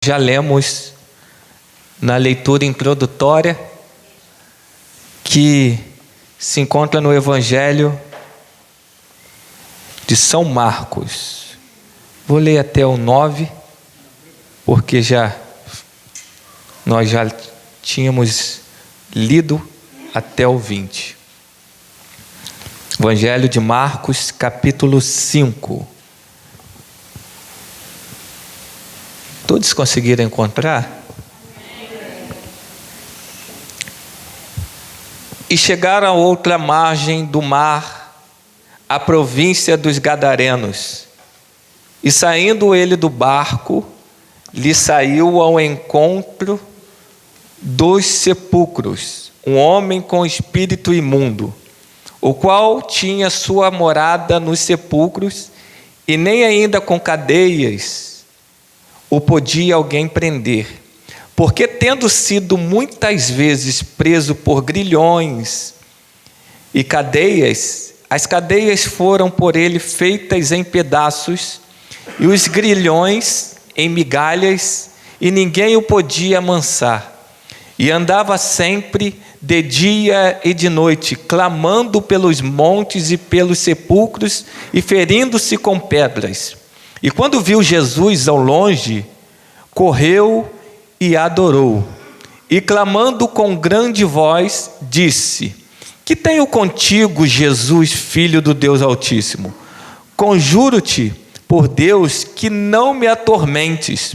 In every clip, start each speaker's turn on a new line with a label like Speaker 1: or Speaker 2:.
Speaker 1: Já lemos na leitura introdutória que se encontra no Evangelho de São Marcos. Vou ler até o 9, porque nós já tínhamos lido até o 20. Evangelho de Marcos, capítulo 5. Todos conseguiram encontrar? E chegaram a outra margem do mar, a província dos Gadarenos. E saindo ele do barco, lhe saiu ao encontro dos sepulcros um homem com espírito imundo, o qual tinha sua morada nos sepulcros, e nem ainda com cadeias o podia alguém prender, porque tendo sido muitas vezes preso por grilhões e cadeias, as cadeias foram por ele feitas em pedaços, e os grilhões em migalhas, e ninguém o podia amansar. E andava sempre de dia e de noite, clamando pelos montes e pelos sepulcros, e ferindo-se com pedras. E quando viu Jesus ao longe, correu e adorou. E clamando com grande voz, disse: Que tenho contigo, Jesus, Filho do Deus Altíssimo? Conjuro-te por Deus que não me atormentes.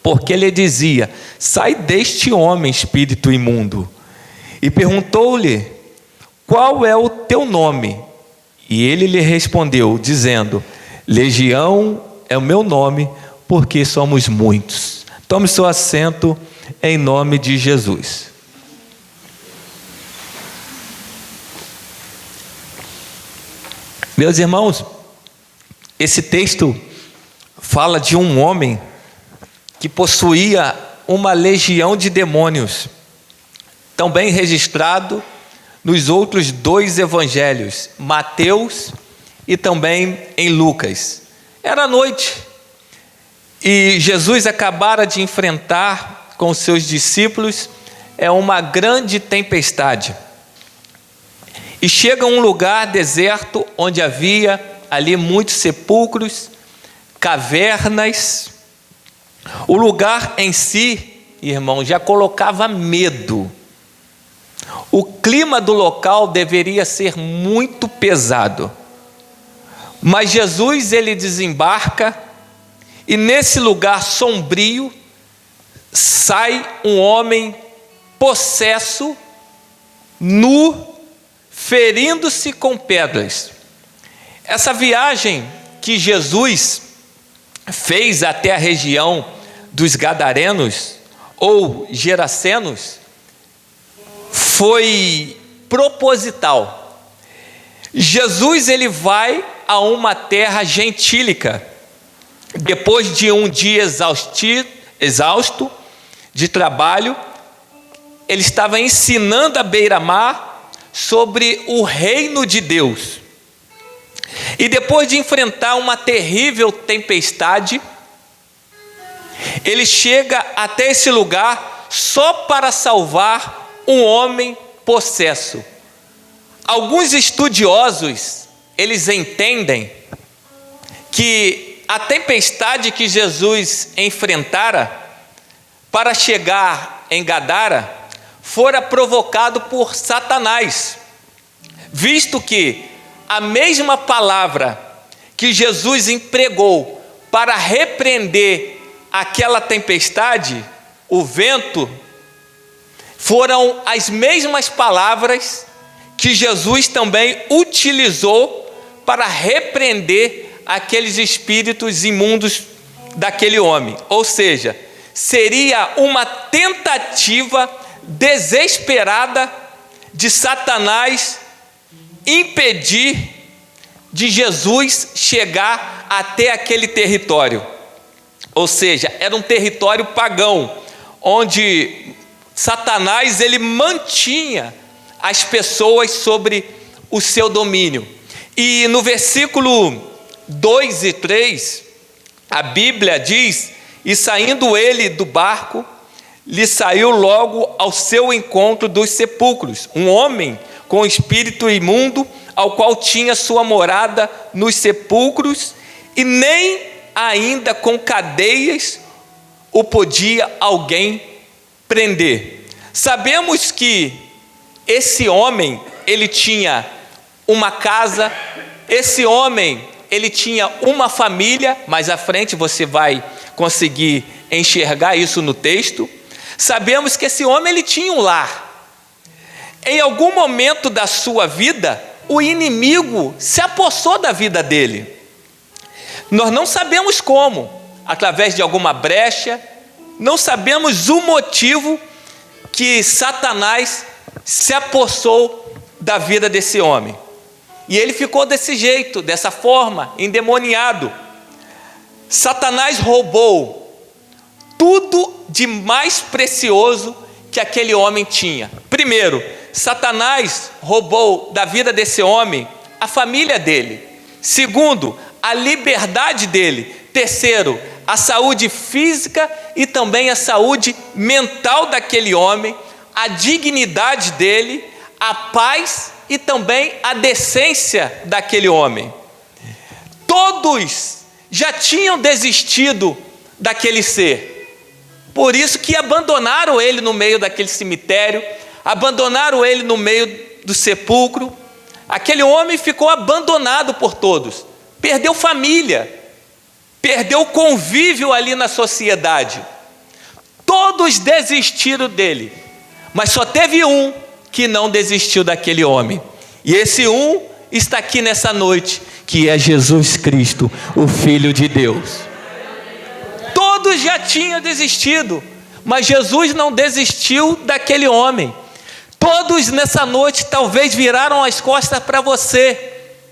Speaker 1: Porque ele dizia: Sai deste homem, espírito imundo. E perguntou-lhe: Qual é o teu nome? E ele lhe respondeu, dizendo: Legião é o meu nome, porque somos muitos. Tome seu assento em nome de Jesus. Meus irmãos, esse texto fala de um homem que possuía uma legião de demônios, também registrado nos outros dois evangelhos, Mateus e também em Lucas. Era noite e Jesus acabara de enfrentar com seus discípulos uma grande tempestade. E chega a um lugar deserto onde havia ali muitos sepulcros, cavernas. O lugar em si, irmão, já colocava medo. O clima do local deveria ser muito pesado. Mas Jesus, ele desembarca, e nesse lugar sombrio sai um homem possesso, nu, ferindo-se com pedras. Essa viagem que Jesus fez até a região dos Gadarenos ou Gerasenos foi proposital. Jesus, ele vai a uma terra gentílica, depois de um dia exausto de trabalho. Ele estava ensinando à beira-mar sobre o reino de Deus. E depois de enfrentar uma terrível tempestade, ele chega até esse lugar só para salvar um homem possesso. Alguns estudiosos, eles entendem que a tempestade que Jesus enfrentara para chegar em Gadara fora provocado por Satanás, visto que a mesma palavra que Jesus empregou para repreender aquela tempestade, o vento, foram as mesmas palavras que Jesus também utilizou para repreender aqueles espíritos imundos daquele homem. Ou seja, seria uma tentativa desesperada de Satanás impedir de Jesus chegar até aquele território. Ou seja, era um território pagão, onde Satanás, ele mantinha as pessoas sobre o seu domínio. E no versículo 2 e 3, a Bíblia diz E saindo ele do barco, lhe saiu logo ao seu encontro dos sepulcros um homem com espírito imundo, ao qual tinha sua morada nos sepulcros, e nem ainda com cadeias o podia alguém prender. Sabemos que esse homem, ele tinha uma casa, esse homem, ele tinha uma família, mais à frente você vai conseguir enxergar isso no texto. Sabemos que esse homem, ele tinha um lar. Em algum momento da sua vida, o inimigo se apossou da vida dele. Nós não sabemos como, através de alguma brecha, não sabemos o motivo que Satanás se apossou da vida desse homem. E ele ficou desse jeito, dessa forma, endemoniado. Satanás roubou tudo de mais precioso que aquele homem tinha. Primeiro, Satanás roubou da vida desse homem a família dele. Segundo, a liberdade dele. Terceiro, a saúde física e também a saúde mental daquele homem, a dignidade dele, a paz e também a decência daquele homem. Todos já tinham desistido daquele ser. Por isso que abandonaram ele no meio daquele cemitério, abandonaram ele no meio do sepulcro. Aquele homem ficou abandonado por todos, perdeu família, perdeu convívio ali na sociedade. Todos desistiram dele, mas só teve um que não desistiu daquele homem. E esse um está aqui nessa noite, que é Jesus Cristo, o Filho de Deus. Todos já tinham desistido, mas Jesus não desistiu daquele homem. Todos nessa noite talvez viraram as costas para você.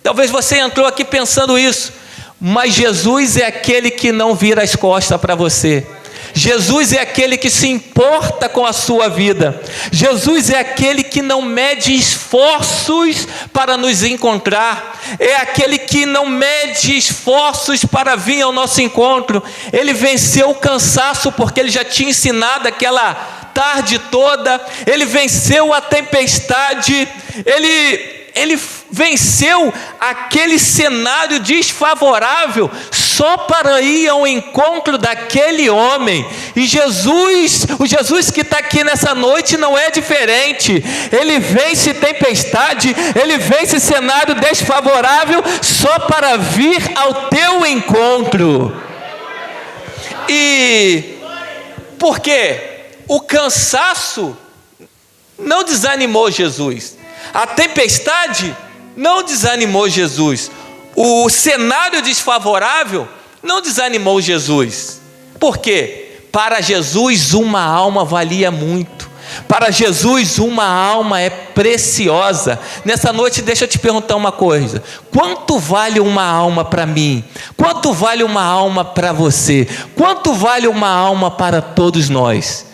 Speaker 1: Talvez você entrou aqui pensando isso, mas Jesus é aquele que não vira as costas para você. Jesus é aquele que se importa com a sua vida. Jesus é aquele que não mede esforços para nos encontrar. É aquele que não mede esforços para vir ao nosso encontro. Ele venceu o cansaço porque ele já tinha ensinado aquela tarde toda. Ele venceu a tempestade. Ele venceu aquele cenário desfavorável só para ir ao encontro daquele homem. E o Jesus que está aqui nessa noite não é diferente. Ele vence tempestade, ele vence cenário desfavorável só para vir ao teu encontro. E por quê? O cansaço não desanimou Jesus. A tempestade não desanimou Jesus. O cenário desfavorável não desanimou Jesus. Por quê? Para Jesus uma alma valia muito. Para Jesus uma alma é preciosa. Nessa noite deixa eu te perguntar uma coisa. Quanto vale uma alma para mim? Quanto vale uma alma para você? Quanto vale uma alma para todos nós?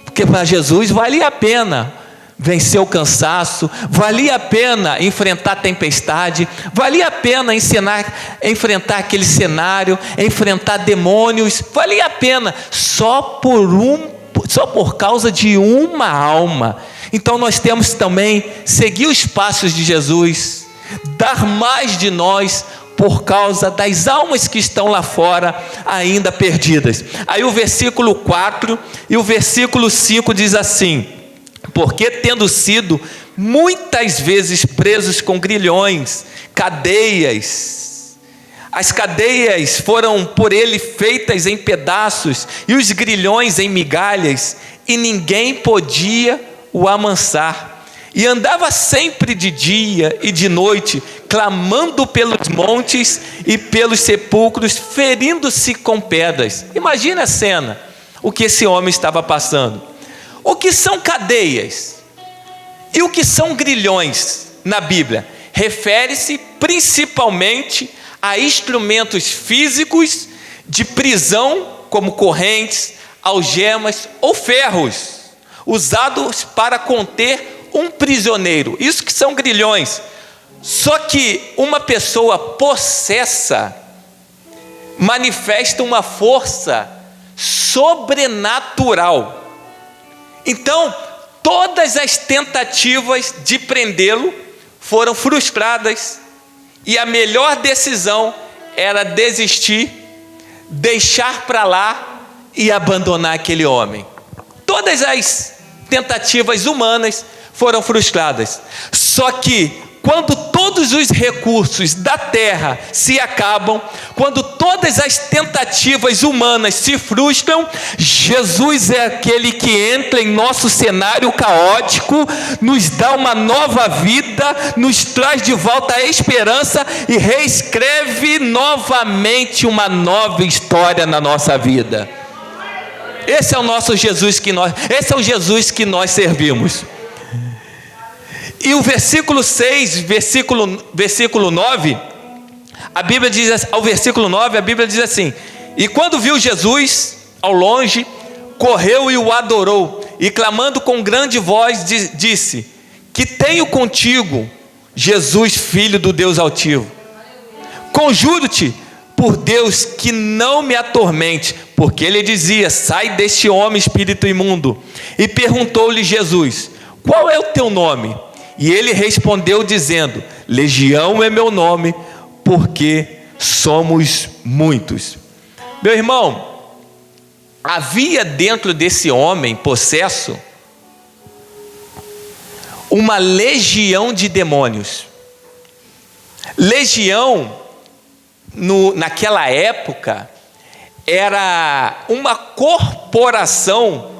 Speaker 1: Porque para Jesus valia a pena vencer o cansaço, valia a pena enfrentar a tempestade, valia a pena enfrentar aquele cenário, enfrentar demônios, valia a pena só por causa de uma alma. Então nós temos também seguir os passos de Jesus, dar mais de nós por causa das almas que estão lá fora ainda perdidas. Aí o versículo 4 e o versículo 5 diz assim: porque tendo sido muitas vezes presos com grilhões, cadeias, as cadeias foram por ele feitas em pedaços, e os grilhões em migalhas, e ninguém podia o amansar, e andava sempre de dia e de noite, clamando pelos montes e pelos sepulcros, ferindo-se com pedras. Imagina a cena, o que esse homem estava passando. O que são cadeias e o que são grilhões na Bíblia? Refere-se principalmente a instrumentos físicos de prisão, como correntes, algemas ou ferros, usados para conter um prisioneiro. Isso que são grilhões. Só que uma pessoa possessa manifesta uma força sobrenatural. Então, todas as tentativas de prendê-lo foram frustradas, e a melhor decisão era desistir, deixar para lá e abandonar aquele homem. Todas as tentativas humanas foram frustradas. Só que quando todos os recursos da terra se acabam, quando todas as tentativas humanas se frustram, Jesus é aquele que entra em nosso cenário caótico, nos dá uma nova vida, nos traz de volta a esperança e reescreve novamente uma nova história na nossa vida. Esse é o nosso Jesus esse é o Jesus que nós servimos. E o versículo 6, versículo 9, a Bíblia diz, ao versículo 9, a Bíblia diz assim: e quando viu Jesus ao longe, correu e o adorou, e clamando com grande voz, disse: que tenho contigo, Jesus, filho do Deus altivo? Conjuro-te por Deus que não me atormente, porque ele dizia: sai deste homem, espírito imundo. E perguntou-lhe Jesus: qual é o teu nome? E ele respondeu dizendo: Legião é meu nome, porque somos muitos. Meu irmão, havia dentro desse homem possesso uma legião de demônios. Legião, naquela época, era uma corporação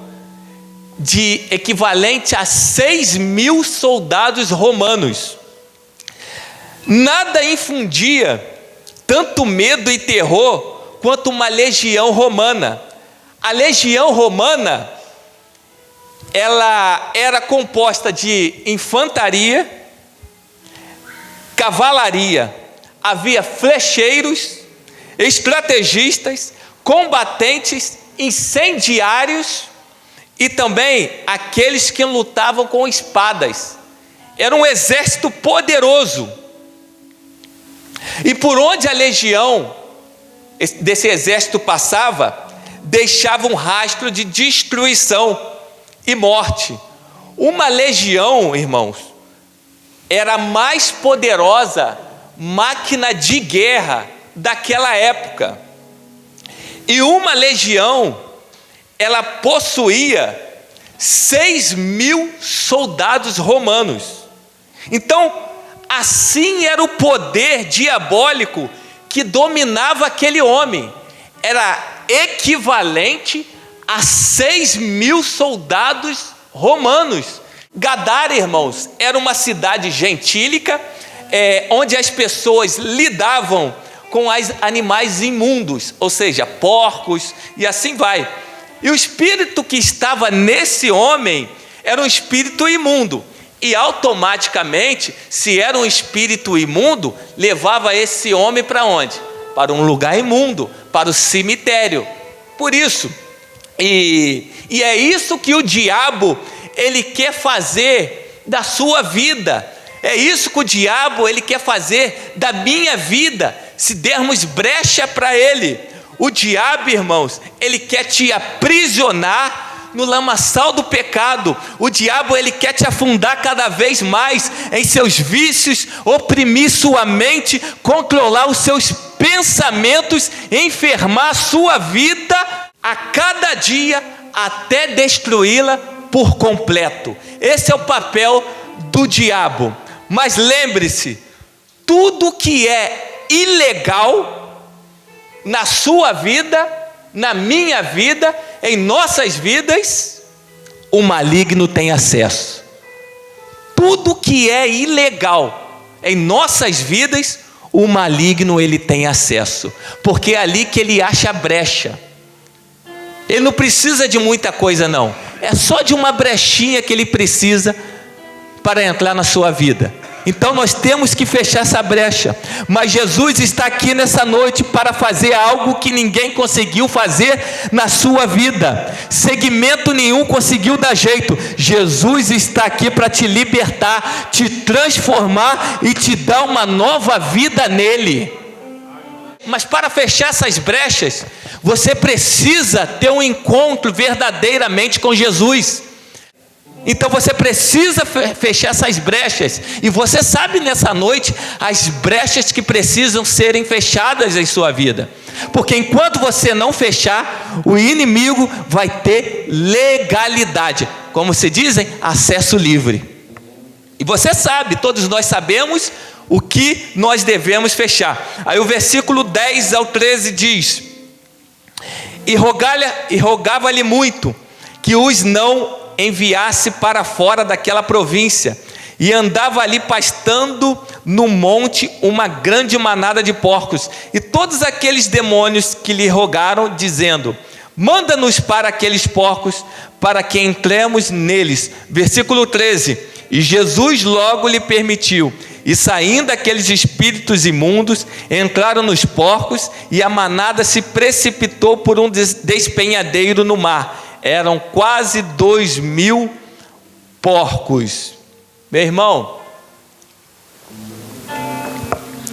Speaker 1: de equivalente a 6.000 soldados romanos. Nada infundia tanto medo e terror quanto uma legião romana. A legião romana, ela era composta de infantaria, cavalaria, havia flecheiros, estrategistas, combatentes, incendiários, e também aqueles que lutavam com espadas. Era um exército poderoso. E por onde a legião desse exército passava, deixava um rastro de destruição e morte. Uma legião, irmãos, era a mais poderosa máquina de guerra daquela época. E uma legião, ela possuía 6.000 soldados romanos. Então, assim era o poder diabólico que dominava aquele homem. Era equivalente a 6.000 soldados romanos. Gadara, irmãos, era uma cidade gentílica, onde as pessoas lidavam com os animais imundos, ou seja, porcos e assim vai. E o espírito que estava nesse homem era um espírito imundo. E automaticamente, se era um espírito imundo, levava esse homem para onde? Para um lugar imundo, para o cemitério. Por isso, e é isso que o diabo, ele quer fazer da sua vida. É isso que o diabo, ele quer fazer da minha vida, se dermos brecha para ele. O diabo, irmãos, ele quer te aprisionar no lamaçal do pecado. O diabo, ele quer te afundar cada vez mais em seus vícios, oprimir sua mente, controlar os seus pensamentos, enfermar a sua vida a cada dia, até destruí-la por completo. Esse é o papel do diabo. Mas lembre-se, tudo que é ilegal na sua vida, na minha vida, em nossas vidas, o maligno tem acesso. Tudo que é ilegal em nossas vidas, o maligno ele tem acesso, porque é ali que ele acha a brecha. Ele não precisa de muita coisa não, é só de uma brechinha que ele precisa para entrar na sua vida. Então nós temos que fechar essa brecha. Mas Jesus está aqui nessa noite para fazer algo que ninguém conseguiu fazer na sua vida. Segmento nenhum conseguiu dar jeito. Jesus está aqui para te libertar, te transformar e te dar uma nova vida nele. Mas para fechar essas brechas, Você precisa ter um encontro verdadeiramente com Jesus. Então você precisa fechar essas brechas. E você sabe nessa noite as brechas que precisam serem fechadas em sua vida. Porque enquanto você não fechar, o inimigo vai ter legalidade. Como se dizem, acesso livre. E você sabe, todos nós sabemos o que nós devemos fechar. Aí o versículo 10 ao 13 diz: E rogava-lhe muito que os não enviasse para fora daquela província. E andava ali pastando no monte uma grande manada de porcos. E todos aqueles demônios que lhe rogaram, dizendo: Manda-nos para aqueles porcos, para que entremos neles. Versículo 13. E Jesus logo lhe permitiu. E saindo aqueles espíritos imundos, entraram nos porcos, e a manada se precipitou por um despenhadeiro no mar. Eram quase 2.000 porcos. Meu irmão,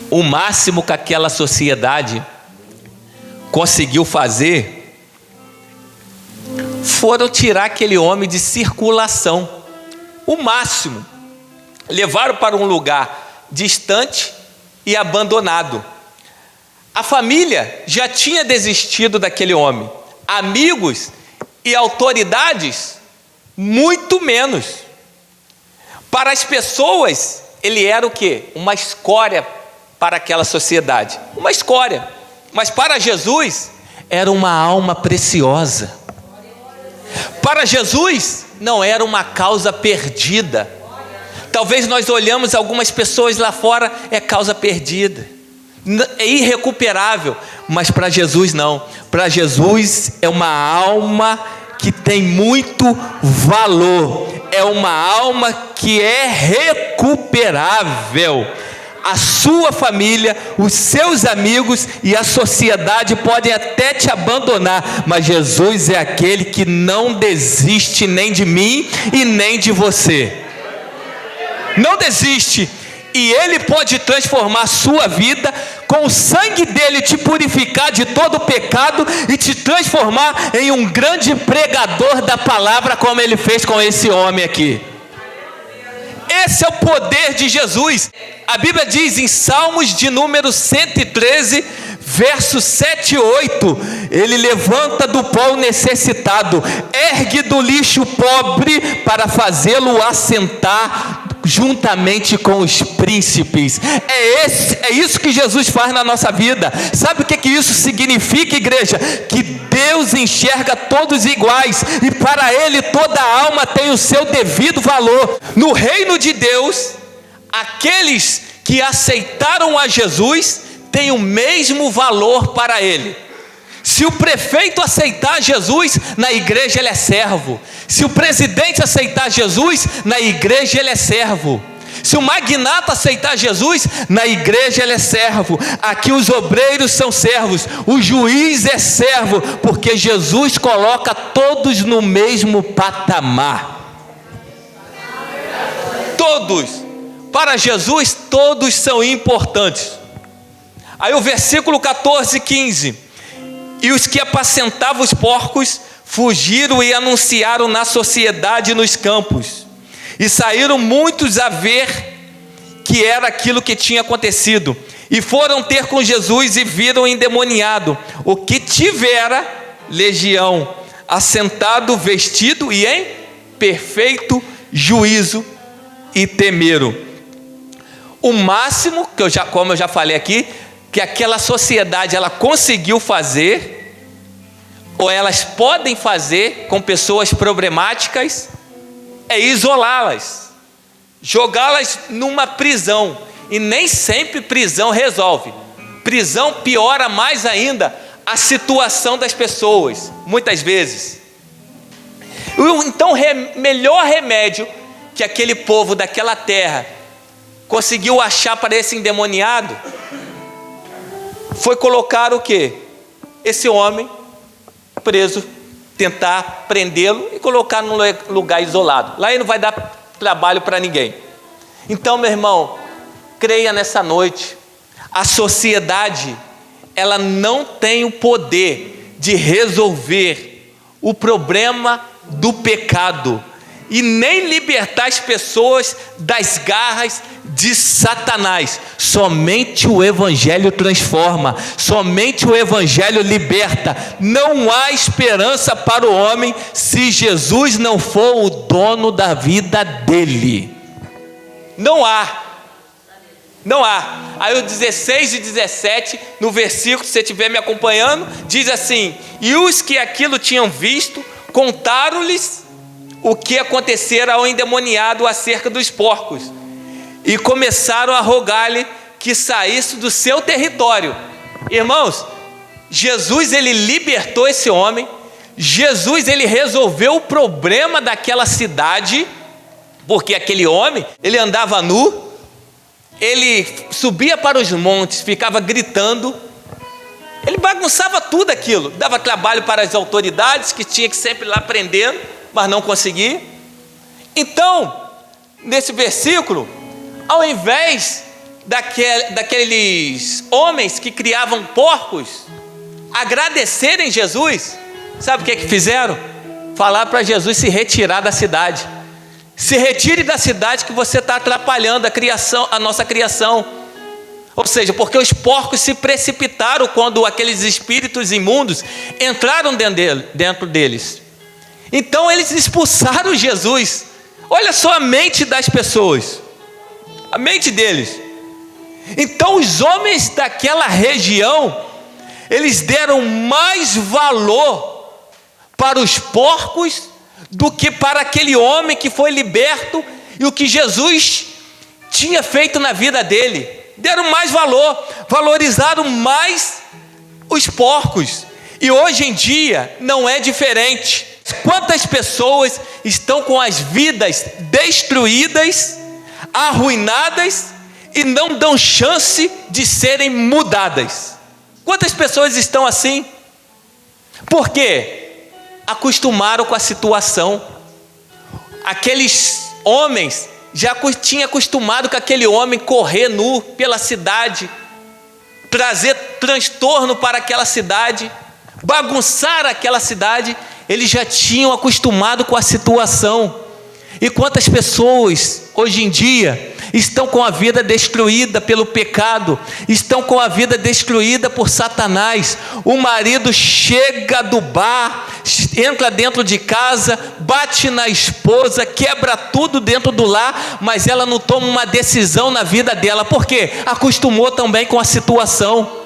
Speaker 1: o máximo que aquela sociedade conseguiu fazer foram tirar aquele homem de circulação. O máximo. Levaram para um lugar distante e abandonado. A família já tinha desistido daquele homem. Amigos e autoridades, muito menos. Para as pessoas, ele era o quê? Uma escória para aquela sociedade. Uma escória. Mas para Jesus, era uma alma preciosa. Para Jesus, não era uma causa perdida. Talvez nós olhamos algumas pessoas lá fora, é causa perdida, é irrecuperável. Mas para Jesus não. Para Jesus é uma alma que tem muito valor. É uma alma que é recuperável. A sua família, os seus amigos e a sociedade podem até te abandonar, mas Jesus é aquele que não desiste nem de mim e nem de você. Não desiste. E Ele pode transformar a sua vida, com o sangue dEle te purificar de todo pecado e te transformar em um grande pregador da palavra, como Ele fez com esse homem aqui. Esse é o poder de Jesus. A Bíblia diz em Salmos de número 113, versos 7 e 8, Ele levanta do pó o necessitado, ergue do lixo o pobre, para fazê-lo assentar juntamente com os príncipes. É isso que Jesus faz na nossa vida. Sabe o que isso significa, igreja? Que Deus enxerga todos iguais, e para Ele toda alma tem o seu devido valor. No reino de Deus, aqueles que aceitaram a Jesus têm o mesmo valor para Ele. Se o prefeito aceitar Jesus, na igreja ele é servo. Se o presidente aceitar Jesus, na igreja ele é servo. Se o magnata aceitar Jesus, na igreja ele é servo. Aqui os obreiros são servos, o juiz é servo, porque Jesus coloca todos no mesmo patamar. Todos. Para Jesus, todos são importantes. Aí o versículo 14 e 15. E os que apacentavam os porcos fugiram e anunciaram na sociedade e nos campos. E saíram muitos a ver que era aquilo que tinha acontecido. E foram ter com Jesus e viram o endemoniado, o que tivera legião, assentado, vestido e em perfeito juízo, e temeram. O máximo, como eu já falei aqui, que aquela sociedade ela conseguiu fazer, ou elas podem fazer com pessoas problemáticas, é isolá-las, jogá-las numa prisão. E nem sempre prisão resolve. Prisão piora mais ainda a situação das pessoas, muitas vezes. Então o melhor remédio que aquele povo daquela terra conseguiu achar para esse endemoniado foi colocar o quê? Esse homem preso, tentar prendê-lo e colocar num lugar isolado. Lá ele não vai dar trabalho para ninguém. Então, meu irmão, creia nessa noite, a sociedade, ela não tem o poder de resolver o problema do pecado e nem libertar as pessoas das garras de Satanás. Somente o Evangelho transforma, somente o Evangelho liberta. Não há esperança para o homem se Jesus não for o dono da vida dele. Não há. Não há. Aí o 16 e 17, no versículo, se você estiver me acompanhando, diz assim: e os que aquilo tinham visto, contaram-lhes o que acontecera ao endemoniado acerca dos porcos, e começaram a rogar-lhe que saísse do seu território. Irmãos, Jesus, ele libertou esse homem. Jesus, ele resolveu o problema daquela cidade, porque aquele homem, ele andava nu, ele subia para os montes, ficava gritando, ele bagunçava tudo aquilo, dava trabalho para as autoridades, que tinha que sempre ir lá prendendo, mas não conseguia. Então, nesse versículo, ao invés daqueles homens que criavam porcos agradecerem Jesus, sabe o que fizeram? Falar para Jesus se retirar da cidade. Se retire da cidade que você está atrapalhando a nossa criação. Ou seja, porque os porcos se precipitaram quando aqueles espíritos imundos entraram dentro deles. Então eles expulsaram Jesus. Olha só a mente das pessoas, a mente deles. Então os homens daquela região, eles deram mais valor para os porcos do que para aquele homem que foi liberto e o que Jesus tinha feito na vida dele. Deram mais valor, valorizaram mais os porcos. E hoje em dia não é diferente. Quantas pessoas estão com as vidas destruídas, arruinadas e não dão chance de serem mudadas? Quantas pessoas estão assim? Por quê? Acostumaram com a situação. Aqueles homens já tinham acostumado com aquele homem correr nu pela cidade, trazer transtorno para aquela cidade, bagunçar aquela cidade. Eles já tinham acostumado com a situação. E quantas pessoas hoje em dia estão com a vida destruída pelo pecado, estão com a vida destruída por Satanás. O marido chega do bar, entra dentro de casa, bate na esposa, quebra tudo dentro do lar, mas ela não toma uma decisão na vida dela. Por quê? Acostumou também com a situação.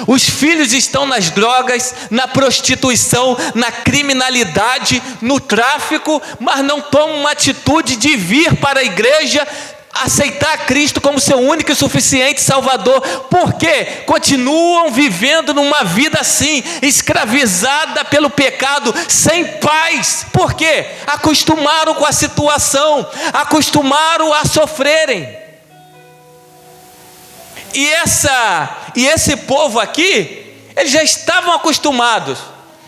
Speaker 1: Os filhos estão nas drogas, na prostituição, na criminalidade, no tráfico, mas não tomam uma atitude de vir para a igreja, aceitar Cristo como seu único e suficiente Salvador. Por quê? Continuam vivendo numa vida assim, escravizada pelo pecado, sem paz. Por quê? Acostumaram com a situação, acostumaram a sofrerem. E esse povo aqui, eles já estavam acostumados a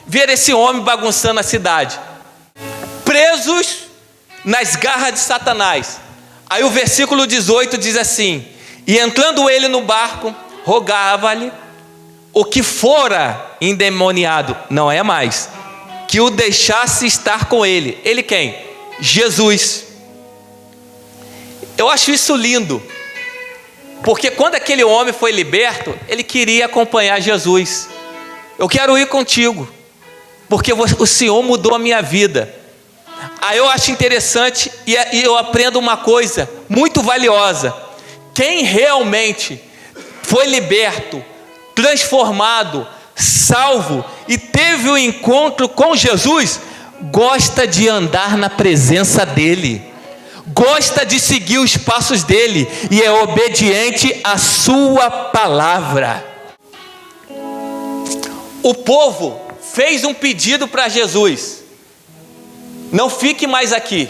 Speaker 1: ver esse homem bagunçando a cidade, presos nas garras de Satanás. Aí o versículo 18 diz assim: e entrando ele no barco, rogava-lhe o que fora endemoniado, não é mais, que o deixasse estar com ele. Ele quem? Jesus. Eu acho isso lindo, porque quando aquele homem foi liberto, ele queria acompanhar Jesus. Eu quero ir contigo, porque o Senhor mudou a minha vida. Aí eu acho interessante e eu aprendo uma coisa muito valiosa: quem realmente foi liberto, transformado, salvo e teve um encontro com Jesus, gosta de andar na presença dele, gosta de seguir os passos dele e é obediente à sua palavra. O povo fez um pedido para Jesus: não fique mais aqui.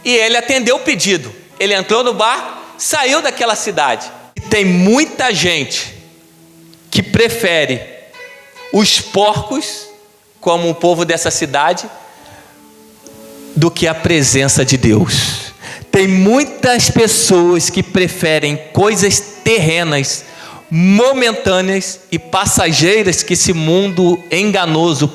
Speaker 1: E ele atendeu o pedido. Ele entrou no barco, saiu daquela cidade. E tem muita gente que prefere os porcos, como o povo dessa cidade, do que a presença de Deus. Tem muitas pessoas que preferem coisas terrenas, momentâneas e passageiras que esse mundo enganoso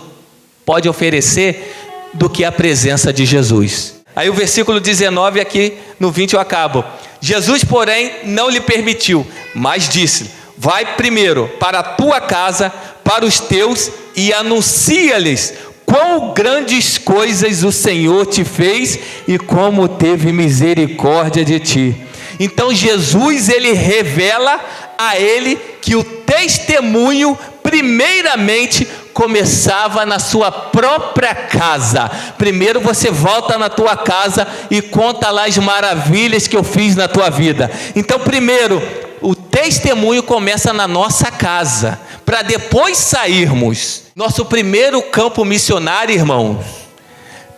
Speaker 1: pode oferecer do que a presença de Jesus. Aí o versículo 19 aqui no 20 eu acabo. Jesus, porém, não lhe permitiu, mas disse: vai primeiro para a tua casa, para os teus, e anuncia-lhes quão grandes coisas o Senhor te fez e como teve misericórdia de ti. Então Jesus, ele revela a ele que o testemunho primeiramente começava na sua própria casa. Primeiro você volta na tua casa e conta lá as maravilhas que eu fiz na tua vida. Então primeiro, o testemunho começa na nossa casa, para depois sairmos. Nosso primeiro campo missionário, irmãos,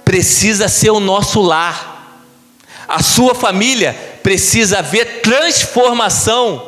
Speaker 1: precisa ser o nosso lar. A sua família precisa ver transformação,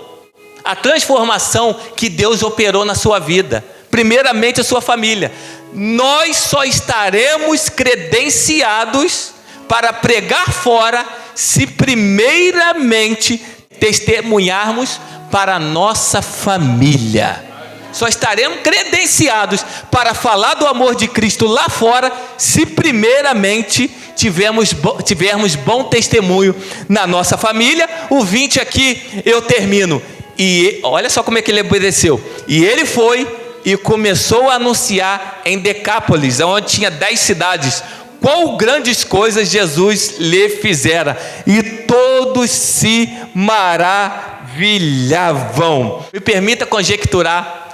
Speaker 1: a transformação que Deus operou na sua vida. Primeiramente a sua família. Nós só estaremos credenciados para pregar fora se primeiramente testemunharmos para a nossa família. Só estaremos credenciados para falar do amor de Cristo lá fora se primeiramente tivermos bom testemunho na nossa família. O 20 aqui eu termino. E olha só como é que ele obedeceu. E ele foi e começou a anunciar em Decápolis, onde tinha 10 cidades, quão grandes coisas Jesus lhe fizera, e todos se maravilhavam. Me permita conjecturar,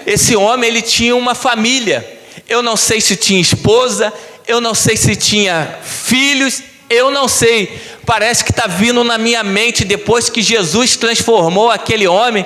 Speaker 1: esse homem, ele tinha uma família. Eu não sei se tinha esposa, eu não sei se tinha filhos, eu não sei. Parece que está vindo na minha mente, depois que Jesus transformou aquele homem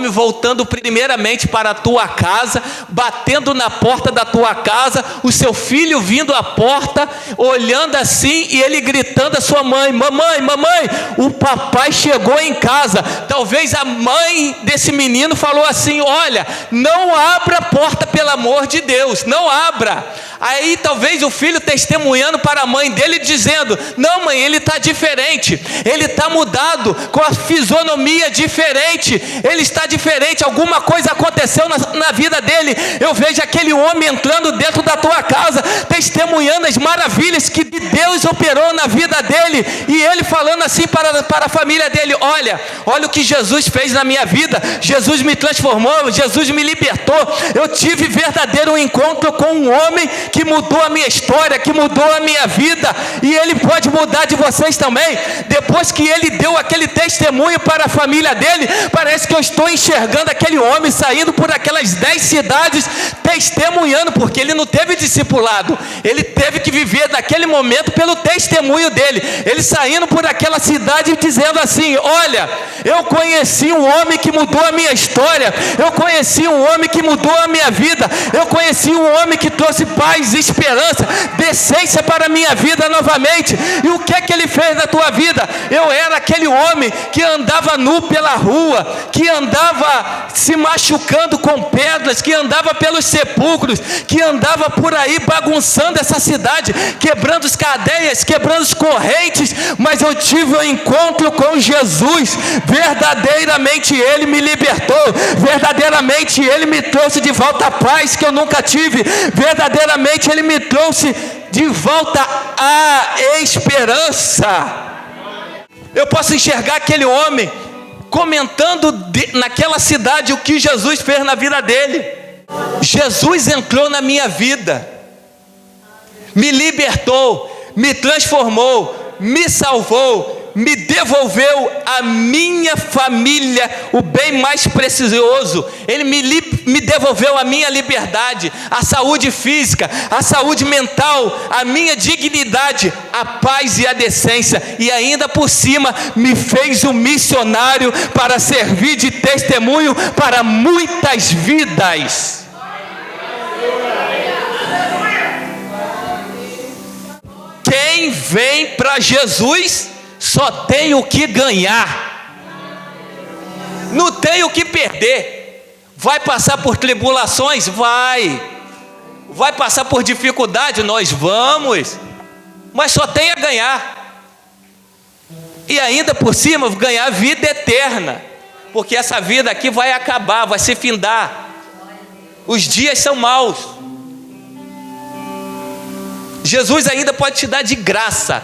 Speaker 1: voltando primeiramente para a tua casa, batendo na porta da tua casa, o seu filho vindo à porta, olhando assim, e ele gritando à sua mãe: mamãe, mamãe, o papai chegou em casa. Talvez a mãe desse menino falou assim: olha, não abra a porta, pelo amor de Deus, não abra. Aí talvez o filho testemunhando para a mãe dele, dizendo: não, mãe, ele está diferente, ele está mudado, com a fisionomia diferente, ele está diferente, alguma coisa aconteceu na vida dele. Eu vejo aquele homem entrando dentro da tua casa, testemunhando as maravilhas que Deus operou na vida dele, e ele falando assim para a família dele: olha o que Jesus fez na minha vida, Jesus me transformou, Jesus me libertou, eu tive verdadeiro encontro com um homem que mudou a minha história, que mudou a minha vida, e ele pode mudar de vocês também. Depois que ele deu aquele testemunho para a família dele, parece que eu estou enxergando aquele homem saindo por aquelas 10 cidades, testemunhando, porque ele não teve discipulado, ele teve que viver naquele momento pelo testemunho dele, ele saindo por aquela cidade dizendo assim: olha, eu conheci um homem que mudou a minha história, eu conheci um homem que mudou a minha vida, eu conheci um homem que trouxe paz, esperança, decência para a minha vida novamente. E o que é que ele fez na tua vida? Eu era aquele homem que andava nu pela rua, que andava se machucando com pedras, que andava pelos sepulcros, que andava por aí bagunçando essa cidade, quebrando as cadeias, quebrando as correntes, mas eu tive um encontro com Jesus. Verdadeiramente ele me libertou, verdadeiramente ele me trouxe de volta a paz que eu nunca tive, verdadeiramente ele me trouxe de volta a esperança. Eu posso enxergar aquele homem comentando naquela cidade o que Jesus fez na vida dele. Jesus entrou na minha vida, me libertou, me transformou, me salvou, me devolveu a minha família, o bem mais precioso. Ele me devolveu a minha liberdade, a saúde física, a saúde mental, a minha dignidade, a paz e a decência, e ainda por cima me fez um missionário para servir de testemunho para muitas vidas. Quem vem para Jesus só tem o que ganhar, não tem o que perder. Vai passar por tribulações? Vai passar por dificuldade? Nós vamos, mas só tem a ganhar, e ainda por cima ganhar vida eterna. porque essa vida aqui vai acabar, vai se findar. Os dias são maus. Jesus ainda pode te dar de graça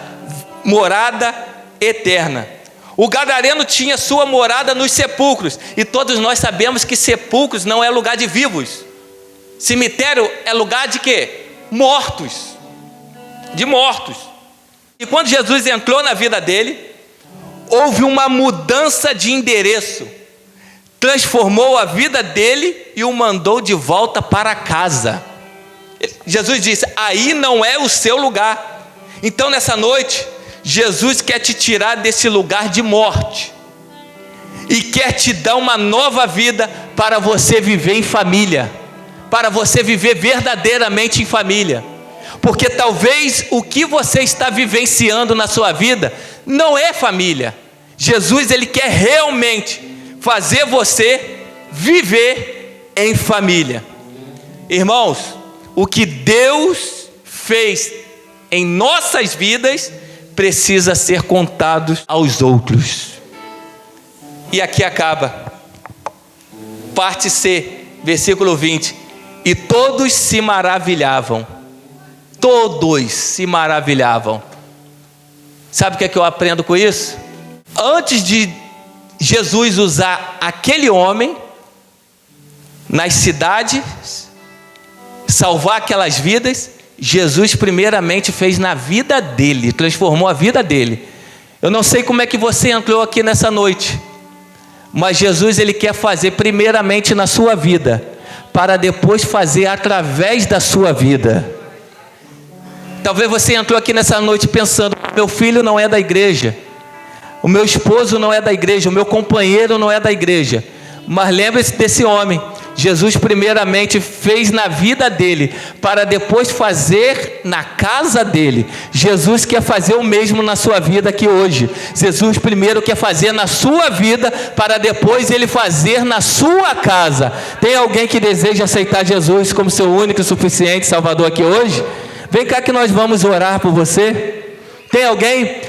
Speaker 1: morada eterna. O gadareno tinha sua morada nos sepulcros, e todos nós sabemos que sepulcros não é lugar de vivos. Cemitério é lugar de quê? Mortos. De mortos. E quando Jesus entrou na vida dele, houve uma mudança de endereço. Transformou a vida dele e o mandou de volta para casa. Jesus disse: aí não é o seu lugar. Então nessa noite, Jesus quer te tirar desse lugar de morte e quer te dar uma nova vida para você viver em família, para você viver verdadeiramente em família. Porque talvez o que você está vivenciando na sua vida não é família. Jesus, ele quer realmente fazer você viver em família. Irmãos, o que Deus fez em nossas vidas precisa ser contado aos outros. E aqui acaba. Parte C, versículo 20. E todos se maravilhavam. Todos se maravilhavam. Sabe o que é que eu aprendo com isso? Antes de Jesus usar aquele homem nas cidades, salvar aquelas vidas, Jesus primeiramente fez na vida dele, transformou a vida dele. Eu não sei como é que você entrou aqui nessa noite, mas Jesus, ele quer fazer primeiramente na sua vida, para depois fazer através da sua vida. Talvez você entrou aqui nessa noite pensando: meu filho não é da igreja, o meu esposo não é da igreja, o meu companheiro não é da igreja. Mas lembre-se desse homem. Jesus primeiramente fez na vida dele, para depois fazer na casa dele. Jesus quer fazer o mesmo na sua vida aqui hoje. Jesus primeiro quer fazer na sua vida, para depois ele fazer na sua casa. Tem alguém que deseja aceitar Jesus como seu único e suficiente Salvador aqui hoje? Vem cá que nós vamos orar por você. Tem alguém?